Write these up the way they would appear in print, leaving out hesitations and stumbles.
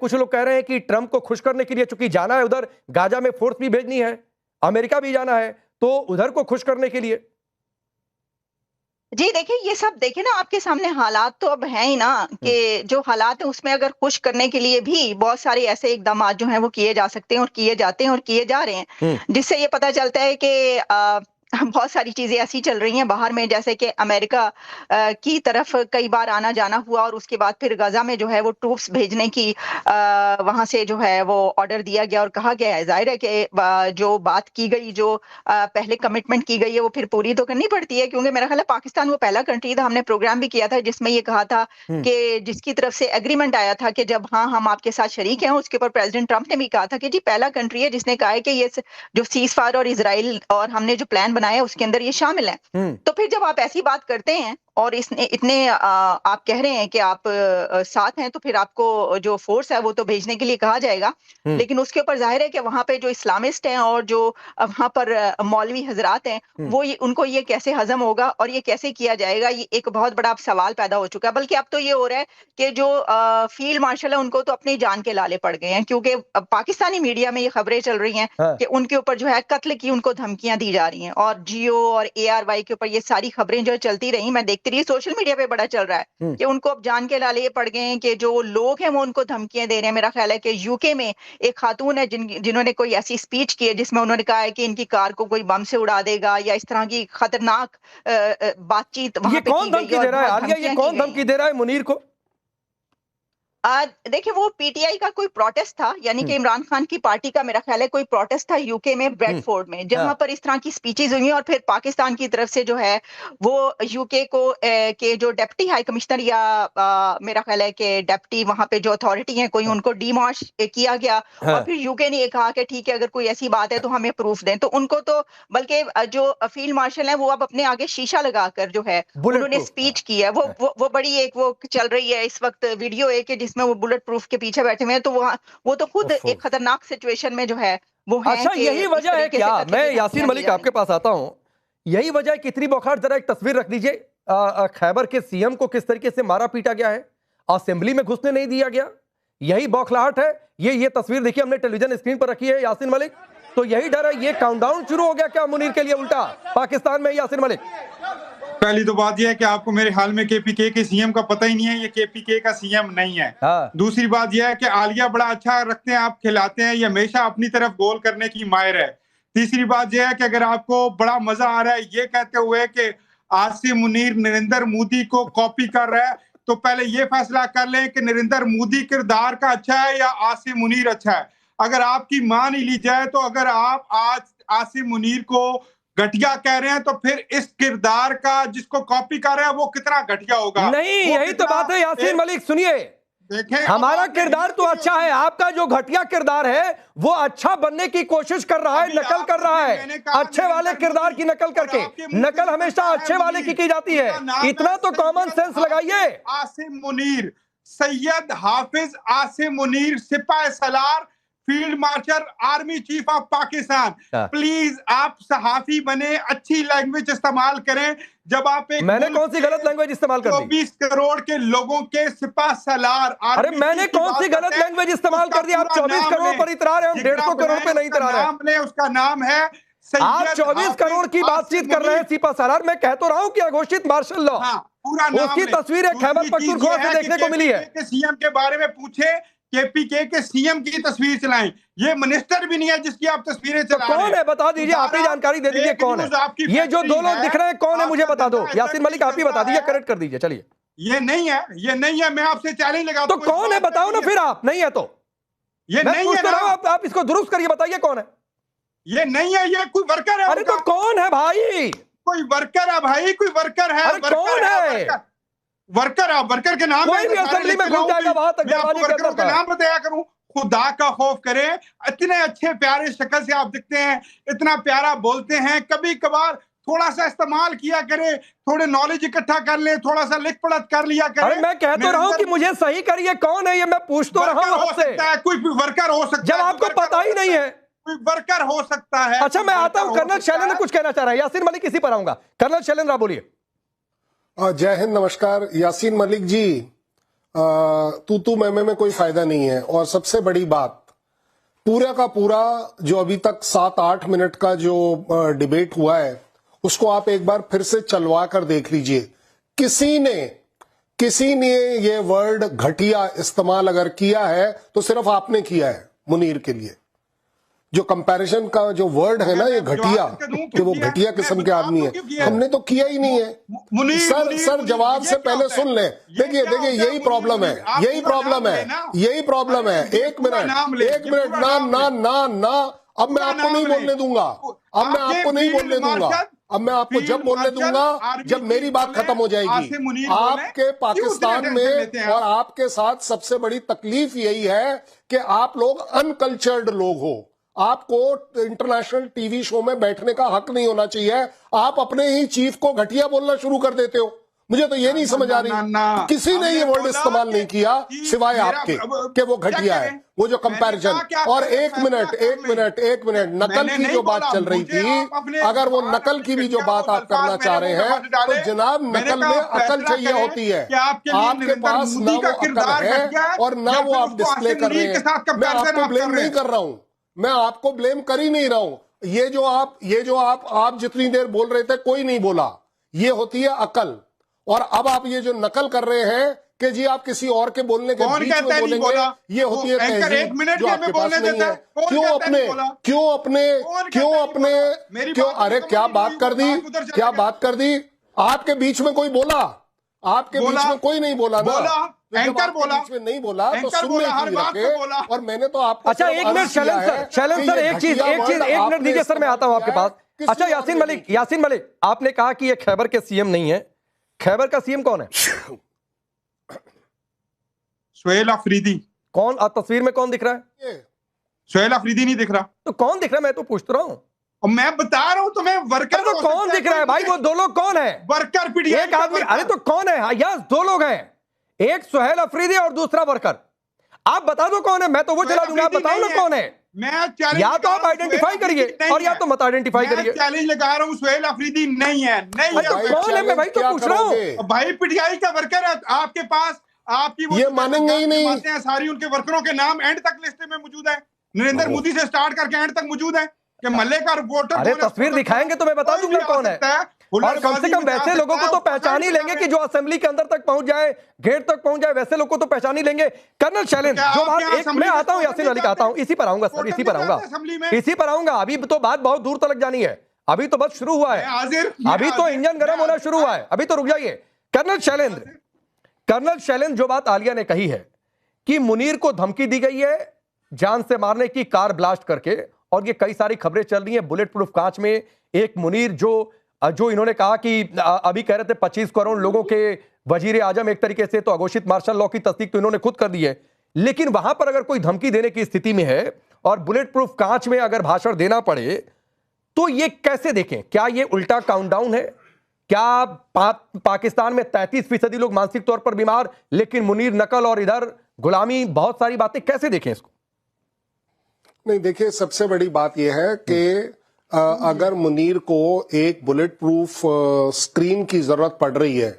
कुछ लोग कह रहे हैं कि ट्रंप को खुश करने के लिए, चूंकि जाना है उधर, गाजा में फोर्स भी भेजनी है, अमेरिका भी जाना है, तो उधर को खुश करने के लिए। जी देखिए, ये सब देखिए ना, आपके सामने हालात तो अब हैं ही ना, कि जो हालात है उसमें अगर खुश करने के लिए भी बहुत सारे ऐसे इकदाम जो हैं वो किए जा सकते हैं और किए जाते हैं और किए जा रहे हैं, जिससे ये पता चलता है कि बहुत सारी चीजें ऐसी चल रही हैं बाहर में, जैसे कि अमेरिका की तरफ कई बार आना जाना हुआ और उसके बाद फिर गाजा में जो है वो ट्रूप्स भेजने की वहां से जो है वो ऑर्डर दिया गया और कहा गया है। जाहिर है कि जो बात की गई, जो पहले कमिटमेंट की गई है, वो फिर पूरी तो करनी पड़ती है, क्योंकि मेरा ख्याल है पाकिस्तान वो पहला कंट्री था, हमने प्रोग्राम भी किया था जिसमें ये कहा था कि जिसकी तरफ से एग्रीमेंट आया था कि जब हाँ हम आपके साथ शरीक हैं, उसके ऊपर प्रेसिडेंट ट्रंप ने भी कहा था कि जी पहला कंट्री है जिसने कहा है कि ये जो सीज फायर और इसराइल और हमने जो प्लान बनाया है उसके अंदर ये शामिल है। तो फिर जब आप ऐसी बात करते हैं और इसने इतने आप कह रहे हैं कि आप साथ हैं, तो फिर आपको जो फोर्स है वो तो भेजने के लिए कहा जाएगा, लेकिन उसके ऊपर जाहिर है कि वहां पे जो इस्लामिस्ट हैं और जो वहां पर मौलवी हजरात हैं, वो उनको ये कैसे हजम होगा और ये कैसे किया जाएगा, ये एक बहुत बड़ा सवाल पैदा हो चुका है। बल्कि अब तो ये हो रहा है कि जो फील्ड मार्शल है उनको तो अपनी जान के लाले पड़ गए हैं, क्योंकि पाकिस्तानी मीडिया में ये खबरें चल रही हैं कि उनके ऊपर जो है कत्ल की उनको धमकियां दी जा रही हैं, और जियो और ARY के ऊपर ये सारी खबरें जो चलती रही, मैं देखती रही, सोशल मीडिया पे बड़ा चल रहा है कि उनको अब जान के लाले पड़ गए हैं, कि जो लोग हैं वो उनको धमकियां दे रहे हैं। मेरा ख्याल है कि यूके में एक खातून है जिन्होंने कोई ऐसी स्पीच की है जिसमें उन्होंने कहा है कि इनकी कार को कोई बम से उड़ा देगा, या इस तरह की खतरनाक बातचीत वहां पे की गई है। ये कौन धमकी दे रहा है आलिया, ये कौन धमकी दे रहा है मुनीर को? देखिए, वो पीटीआई का कोई प्रोटेस्ट था, यानी कि इमरान खान की पार्टी का मेरा ख्याल है कोई प्रोटेस्ट था यूके में ब्रेडफोर्ड में, जहां पर इस तरह की स्पीचेस हुई और फिर पाकिस्तान की तरफ से जो है वो यूके को के जो डेप्टी हाई कमिश्नर या मेरा ख्याल है कि डेप्टी वहां पे जो अथॉरिटी है कोई, उनको डीमॉश किया गया। और फिर यूके ने ये कहा कि ठीक है, अगर कोई ऐसी बात है तो हमें प्रूफ दें, तो उनको तो बल्कि जो फील्ड मार्शल है वो अब अपने आगे शीशा लगाकर जो है उन्होंने स्पीच की है, वो बड़ी एक वो चल रही है इस वक्त वीडियो एक, जिसमें वो बुलेट प्रूफ के पीछे बैठे हुए हैं, तो वो तो खुद एक खतरनाक सिचुएशन में जो है वो है। अच्छा, यही वजह है क्या? मैं यासीन मलिक आपके पास आता हूं, यही वजह है कितनी बौखलाहट? जरा एक तस्वीर रख दीजिए, खैबर के सीएम को किस तरीके से मारा पीटा गया है, असेंबली में घुसने नहीं दिया गया, यही बौखलाहट है। ये तस्वीर देखिए, हमने टेलीविजन स्क्रीन पर रखी है यासीन मलिक, तो यही डर है, ये काउंटडाउन शुरू हो गया क्या मुनीर के लिए उल्टा पाकिस्तान में? यासीन मलिक, पहली तो बात यह है कि आपको मेरे हाल में केपीके के सीएम का पता ही नहीं है, ये केपीके का सीएम नहीं है। दूसरी बात यह है कि आलिया बड़ा अच्छा रखते हैं, आप खिलाते हैं, ये हमेशा अपनी तरफ गोल करने की माहिर है। तीसरी बात यह है कि अगर आपको बड़ा मजा आ रहा है ये कहते हुए कि आसिम मुनीर नरेंद्र मोदी को कॉपी कर रहा है, तो पहले ये फैसला कर लें कि नरेंद्र मोदी किरदार का अच्छा है या आसिम मुनीर अच्छा है। अगर आपकी मान ही ली जाए तो अगर आप आज आसिम मुनीर को घटिया कह रहे हैं, तो फिर इस किरदार का जिसको कॉपी कर रहे हैं वो कितना घटिया होगा? नहीं, यही तो बात है यासीन मलिक। सुनिए, देखें, हमारा किरदार तो अच्छा है, आपका जो घटिया किरदार है वो अच्छा बनने की कोशिश कर रहा है, नकल कर रहा है, अच्छे वाले किरदार की नकल करके। नकल हमेशा अच्छे वाले की जाती है, इतना तो कॉमन सेंस लगाइए। आसिम मुनीर, सैयद हाफिज आसिम मुनीर, सिपाही Salaar, field marshal, army chief of Pakistan. Please आप सहाफी बने, अच्छी लैंग्वेज इस्तेमाल करें। जब आप मैंने कौन सी गलत लैंग्वेज इस्तेमाल कर दी? 24 करोड़ के लोगों के सिपा सलार। अरे मैंने कौन सी गलत लैंग्वेज इस्तेमाल कर दी? आप 24 करोड़ पर इतरा रहे, हम 150 करोड़ पे नहीं इतरा रहे। उसका नाम है, आप 24 करोड़ की बातचीत कर रहे हैं सिपा सलार। मैं कह तो रहा हूं कि अघोषित मार्शल लॉ, उसकी तस्वीरें खैबर पख्तूनख्वा से देखने को मिली है। सीएम के बारे में पूछे, केपीके के सीएम की तस्वीर चलाएं, ये मिनिस्टर भी नहीं है जिसकी आप तस्वीरें चला रहे हैं। कौन है बता दीजिए, आप ही जानकारी दे दीजिए कौन है ये जो दो लोग दिख रहे हैं, कौन है मुझे बता दो। यासीन मलिक आप ही बता दीजिए, करेक्ट कर दीजिए। चलिए, ये नहीं है, ये नहीं है, मैं आपसे चैलेंज लगाता हूं। तो कौन है बताओ ना फिर, आप नहीं है तो ये नहीं है ना, आप इसको दुरुस्त करिए, बताइए कौन है। ये नहीं है, ये कोई वर्कर है। अरे तो कौन है भाई? कोई वर्कर है भाई, कोई वर्कर है। कौन है वर्कर? आप वर्कर के नाम कोई भी असेंबली में घुस जाएगा वहां तक, वर्करों के नाम बताया करूं। खुदा का खौफ करें, इतने अच्छे प्यारे शक्ल से आप दिखते हैं, इतना प्यारा बोलते हैं, कभी कभार थोड़ा सा इस्तेमाल किया करें, थोड़े नॉलेज इकट्ठा कर ले, थोड़ा सा लिख पढ़त कर लिया करें। अरे मैं कह तो रहा हूं कि मुझे सही करिए, कौन है ये, मैं पूछ तो रहा हूं आपसे। कोई वर्कर हो सकता है जब आपको पता ही नहीं है। कोई वर्कर हो सकता है। अच्छा, मैं आता हूं, कर्नल शैलेंद्र कुछ कहना चाह रहा है। यासीन मलिक इसी पर आऊंगा। कर्नल शैलेंद्र आप बोलिए। जय हिंद, नमस्कार। यासीन मलिक जी, तू मैं में कोई फायदा नहीं है। और सबसे बड़ी बात, पूरा का पूरा जो अभी तक 7-8 मिनट का जो डिबेट हुआ है उसको आप एक बार फिर से चलवा कर देख लीजिए। किसी ने ये वर्ड घटिया इस्तेमाल अगर किया है तो सिर्फ आपने किया है मुनीर के लिए। जो कंपैरिजन का जो वर्ड है ना, ये घटिया, कि वो घटिया किस्म के आदमी है, हमने तो किया ही नहीं है। सर जवाब से पहले सुन ले। देखिए यही प्रॉब्लम है। एक मिनट ना अब मैं आपको नहीं बोलने दूंगा। अब मैं आपको जब बोलने दूंगा जब मेरी बात खत्म हो जाएगी। आपके पाकिस्तान में और आपके साथ सबसे बड़ी तकलीफ यही है कि आप लोग अनकल्चर्ड लोग हो। आपको इंटरनेशनल टीवी शो में बैठने का हक नहीं होना चाहिए। आप अपने ही चीफ को घटिया बोलना शुरू कर देते हो। मुझे तो ये नहीं समझ आ रही, किसी ने ये वर्ड इस्तेमाल नहीं किया सिवाय आपके कि वो घटिया है। वो जो कंपैरिजन, और एक मिनट नकल की जो बात चल रही थी, अगर वो नकल की भी जो बात आप करना चाह रहे हैं तो जनाब नकल में अकल चाहिए होती है। आपके पास ना वो अकल है और ना वो आप डिस्प्ले कर रहे हैं। मैं आपको ब्लेम नहीं कर रहा हूं, मैं आपको ब्लेम कर ही नहीं रहा हूं। ये जो आप जितनी देर बोल रहे थे कोई नहीं बोला, ये होती है अकल। और अब आप ये जो नकल कर रहे हैं कि जी आप किसी और के बोलने के बीच में बोलेंगे, ये होती है तहजीब जो आपके पास नहीं है। क्यों अरे क्या बात कर दी आपके बीच में कोई बोला? आपके बीच में कोई नहीं बोला ना। एंकर बोला, बीच में नहीं बोला तो सुनने की रखे। और मैंने तो आपको अच्छा एक मिनट शैलेंद्र सर एक मिनट दीजिए सर, मैं आता हूं आपके पास। अच्छा यासीन मलिक आपने कहा कि ये खैबर के सीएम नहीं है। खैबर का सीएम कौन है? सुहेल अफरीदी। कौन? तस्वीर में कौन दिख रहा है? सुहेल अफरीदी नहीं दिख रहा। तो कौन दिख रहा है? मैं तो पूछ रहा हूं। और मैं बता रहा हूं तुम्हें, वर्कर तो कौन दिख रहा है भाई? वो दो लोग कौन है? वर्कर पीटीआई एक आदमी। अरे तो कौन है? यस, दो लोग हैं, एक सुहेल अफरीदी और दूसरा वर्कर। आप बता दो कौन है, मैं तो वो चला दूंगा। आप बताओ ना कौन है। या तो आप आइडेंटिफाई करिए और या तो मत आइडेंटिफाई करिए। चैलेंज लगा रहा हूं, सुहेल अफरीदी नहीं है। तो कौन है? मैं भाई तो पूछ रहा हूं। भाई पीटीआई का वर्कर है आपके पास। आपकी वो ये मानेंगे ही नहीं, सारी उनके वर्करों के नाम एंड तक लिस्ट में मौजूद है। नरेंद्र मोदी से स्टार्ट करके एंड तक मौजूद है कि मल्ले का वोटर। अरे तस्वीर दिखाएंगे तो मैं बता दूंगा कौन है। और कम से कम वैसे लोगों को तो पहचान ही लेंगे कि जो असेंबली के अंदर तक पहुंच जाए, गेट तक पहुंच जाए, वैसे लोगों को तो पहचान ही लेंगे। कर्नल शैलेंद्र जो बात, एक मैं आता हूं यासीन मलिक, आता हूं इसी पर आऊंगा सर, इसी पर आऊंगा। अभी तो बात बहुत दूर तक जानी है, अभी तो बस शुरू हुआ है, अभी तो इंजन गर्म होना शुरू हुआ है, अभी तो रुक जाइए। कर्नल शैलेंद्र जो बात आलिया ने कही है कि मुनीर को धमकी दी गई है जान से मारने की, कार ब्लास्ट करके, और ये कई सारी खबरें चल रही हैं बुलेट प्रूफ कांच में। एक मुनीर जो इन्होंने कहा कि अभी कह रहे थे 25 करोड़ लोगों के वजीर आजम, एक तरीके से तो अघोषित मार्शल लॉ की तस्दीक तो इन्होंने खुद कर दी है। लेकिन वहां पर अगर कोई धमकी देने की स्थिति में है और बुलेट प्रूफ कांच में अगर भाषण देना पड़े तो ये कैसे देखें? क्या ये उल्टा काउंटडाउन है? क्या पाकिस्तान में 33% लोग मानसिक तौर पर बीमार, लेकिन मुनीर नकल और इधर गुलामी, बहुत सारी बातें, कैसे देखें इसको? नहीं देखिए, सबसे बड़ी बात यह है कि अगर मुनीर को एक बुलेट प्रूफ स्क्रीन की जरूरत पड़ रही है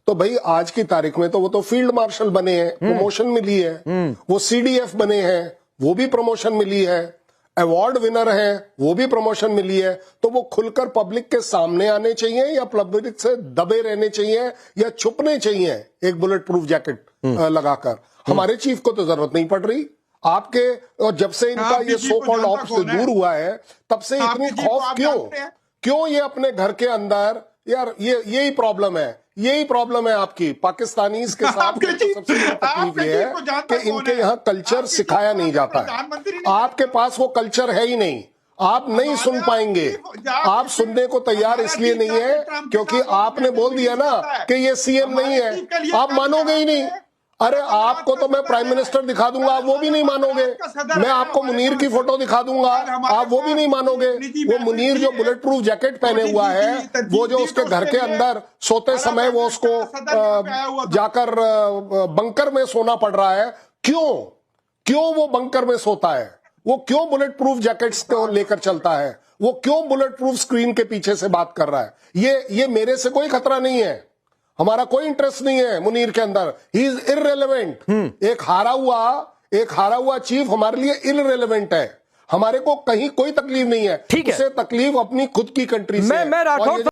तो भाई आज की तारीख में तो वो तो फील्ड मार्शल बने हैं, प्रमोशन मिली है। वो सीडीएफ बने हैं, वो भी प्रमोशन मिली है। अवार्ड विनर है, वो भी प्रमोशन मिली है। तो वो खुलकर पब्लिक के सामने आने चाहिए या पब्लिक से दबे रहने चाहिए या छुपने चाहिए एक बुलेट प्रूफ जैकेट लगाकर? हमारे चीफ को तो जरूरत नहीं पड़ रही आपके। और जब से इनका ये सो कॉल्ड ऑफिस से दूर हुआ है तब से इतनी खौफ क्यों ये अपने घर के अंदर? यार यही प्रॉब्लम है आपकी पाकिस्तानीज के साथ। सबसे तकलीफ ये है कि इनके यहाँ कल्चर सिखाया नहीं जाता है। आपके पास वो कल्चर है ही नहीं, आप नहीं सुन पाएंगे। आप सुनने को तैयार इसलिए नहीं है क्योंकि आपने बोल दिया ना कि ये सीएम नहीं है, आप मानोगे ही नहीं। अरे आपको तो मैं प्राइम मिनिस्टर दिखा दूंगा, आप वो भी नहीं मानोगे। मैं आपको मुनीर की फोटो दिखा दूंगा, आप वो भी नहीं मानोगे। वो मुनीर जो बुलेट प्रूफ जैकेट पहने हुआ है, वो जो उसके घर के अंदर सोते समय वो उसको जाकर बंकर में सोना पड़ रहा है, क्यों वो बंकर में सोता है? वो क्यों बुलेट प्रूफ जैकेट्स को लेकर चलता है? वो क्यों बुलेट प्रूफ स्क्रीन के पीछे से बात कर रहा है? ये मेरे से कोई खतरा नहीं है। हमारा कोई इंटरेस्ट नहीं है मुनीर के अंदर, ही इज इररिलेवेंट। एक हारा हुआ चीफ हमारे लिए इररिलेवेंट है, हमारे को कहीं कोई तकलीफ नहीं है, ठीक है, उसे तकलीफ अपनी खुद की कंट्री से मैं राठौड़